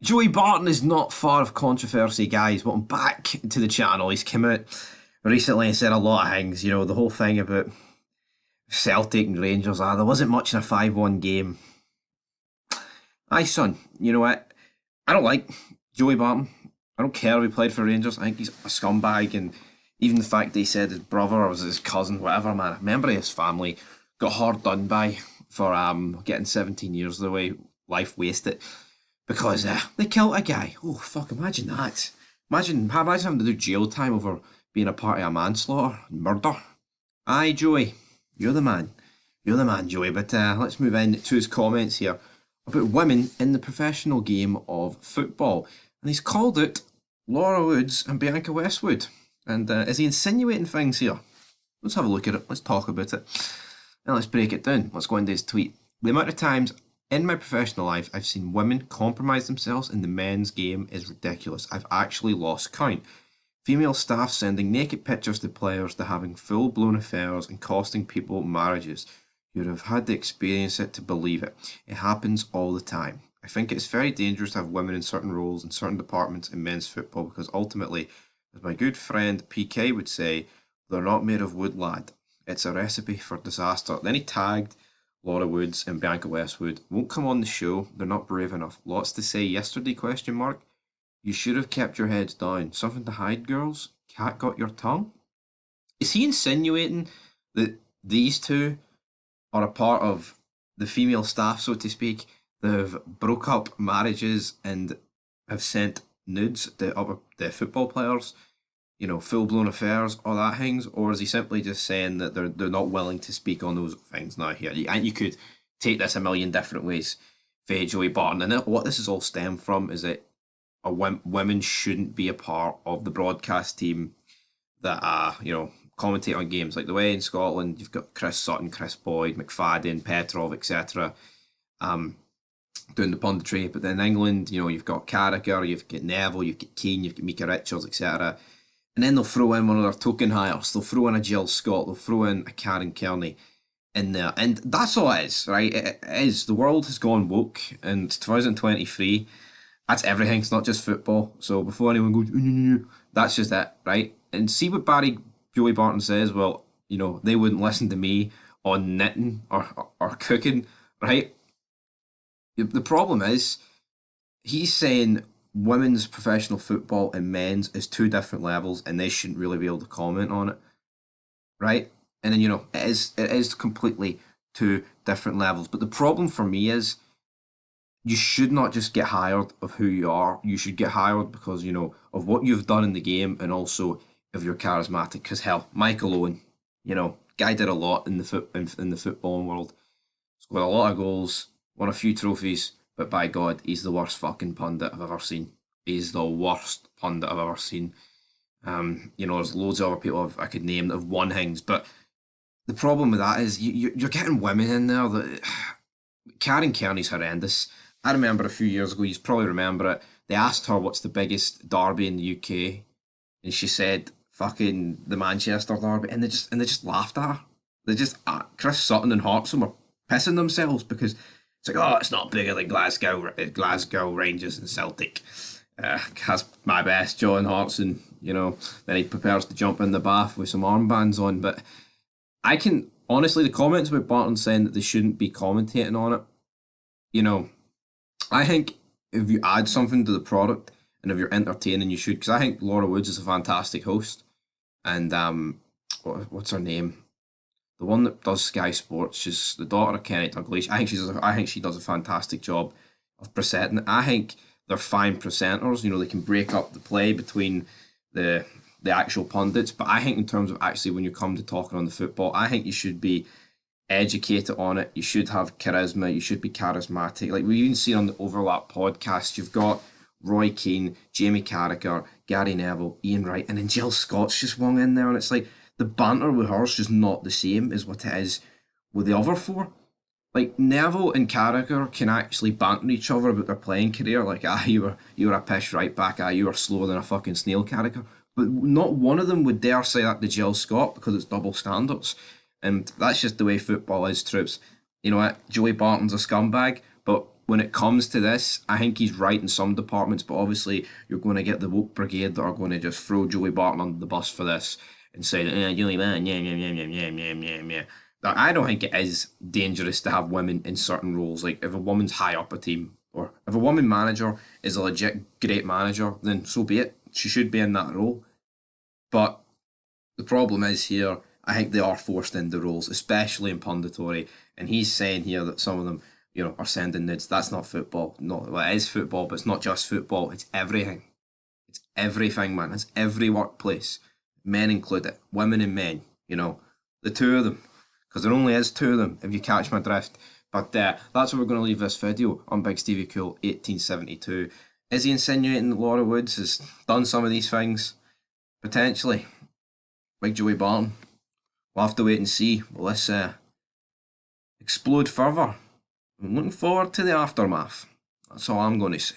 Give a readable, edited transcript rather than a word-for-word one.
Joey Barton is not far of controversy, guys. Welcome back to the channel. He's come out recently and said a lot of things. You know, the whole thing about Celtic and Rangers. There wasn't much in a 5-1 game. Aye, son, you know what? I don't like Joey Barton. I don't care if he played for Rangers. I think he's a scumbag. And even the fact that he said his brother or was his cousin, whatever, man, a member of his family got hard done by for getting 17 years of the way life wasted because they killed a guy. Oh, fuck, imagine that. Imagine having to do jail time over being a part of a manslaughter and murder. Aye, Joey, you're the man. You're the man, Joey. But let's move in to his comments here about women in the professional game of football. And he's called it Laura Woods and Bianca Westwood. And is he insinuating things here? Let's have a look at it. Let's talk about it. And let's break it down. Let's go into his tweet. The amount of times in my professional life I've seen women compromise themselves in the men's game is ridiculous. I've actually lost count. Female staff sending naked pictures to players to having full-blown affairs and costing people marriages. You'd have had to experience it to believe it. It happens all the time. I think it's very dangerous to have women in certain roles in certain departments in men's football because ultimately, as my good friend PK would say, they're not made of wood, lad. It's a recipe for disaster. Then he tagged Laura Woods and Bianca Westwood. Won't come on the show. They're not brave enough. Lots to say yesterday, question mark. You should have kept your heads down. Something to hide, girls? Cat got your tongue? Is he insinuating that these two are a part of the female staff, so to speak, that have broke up marriages and have sent nudes to other the football players, you know, full blown affairs, all that things, or is he simply just saying that they're not willing to speak on those things now here? And you could take this a million different ways for Joey Barton, and what this is all stemmed from is that women shouldn't be a part of the broadcast team that commentate on games, like the way in Scotland you've got Chris Sutton, Chris Boyd, McFadden, Petrov, etc. Doing the punditry, but then in England, you know, you've got Carragher, you've got Neville, you've got Keane, you've got Mika Richards, etc. And then they'll throw in one of their token hires. They'll throw in a Jill Scott. They'll throw in a Karen Kearney in there. And that's all it is, right? It is. The world has gone woke. And 2023, that's everything. It's not just football. So before anyone goes, that's just it, right? And see what Joey Barton says. Well, you know, they wouldn't listen to me on knitting or cooking, right? The problem is, he's saying women's professional football and men's is two different levels and they shouldn't really be able to comment on it, right? And then, you know, it is completely two different levels. But the problem for me is you should not just get hired of who you are. You should get hired because, you know, of what you've done in the game and also if you're charismatic. Because hell, Michael Owen, you know, guy did a lot in the footballing world. Scored a lot of goals, won a few trophies, but by God, he's the worst fucking pundit I've ever seen. He's the worst pundit I've ever seen. You know, there's loads of other people I could name that have won things, but the problem with that is you're getting women in there that Karen Kearney's horrendous. I remember a few years ago, you probably remember it. They asked her what's the biggest derby in the UK, and she said fucking the Manchester derby, and they just laughed at her. They just Chris Sutton and Hartson were pissing themselves because it's like, oh, it's not bigger than Glasgow Rangers and Celtic. Has my best John Hartson, you know. Then he prepares to jump in the bath with some armbands on. But I can honestly, the comments about Barton saying that they shouldn't be commentating on it, you know, I think if you add something to the product and if you're entertaining, you should. Because I think Laura Woods is a fantastic host, and what's her name? The one that does Sky Sports, she's the daughter of Kenny Dalglish. I think she does a fantastic job of presenting. I think they're fine presenters. You know, they can break up the play between the actual pundits. But I think in terms of actually when you come to talking on the football, I think you should be educated on it. You should have charisma. You should be charismatic. Like we even see on the Overlap podcast, you've got Roy Keane, Jamie Carragher, Gary Neville, Ian Wright, and then Jill Scott's just swung in there, and it's like the banter with her's just not the same as what it is with the other four. Like Neville and Carragher can actually banter each other about their playing career. Like, you were a pish right back. You were slower than a fucking snail, Carragher. But not one of them would dare say that to Jill Scott because it's double standards. And that's just the way football is, troops. You know what? Joey Barton's a scumbag, but when it comes to this, I think he's right in some departments, but obviously you're going to get the woke brigade that are going to just throw Joey Barton under the bus for this and say, Joey Barton, yeah, yeah, yeah, yeah, yeah, yeah, yeah, yeah. Now, I don't think it is dangerous to have women in certain roles. Like, if a woman's high up a team, or if a woman manager is a legit great manager, then so be it. She should be in that role. But the problem is here, I think they are forced into roles, especially in punditory. And he's saying here that some of them, are sending nudes. That's not football. No, well, it is football, but it's not just football. It's everything. It's everything, man. It's every workplace, men included, women and men. The two of them, because there only is two of them. If you catch my drift. But that's where we're going to leave this video on Big Stevie Cool 1872. Is he insinuating that Laura Woods has done some of these things? Potentially. Big Joey Barton. We'll have to wait and see. Will this explode further? I'm looking forward to the aftermath. That's all I'm going to say.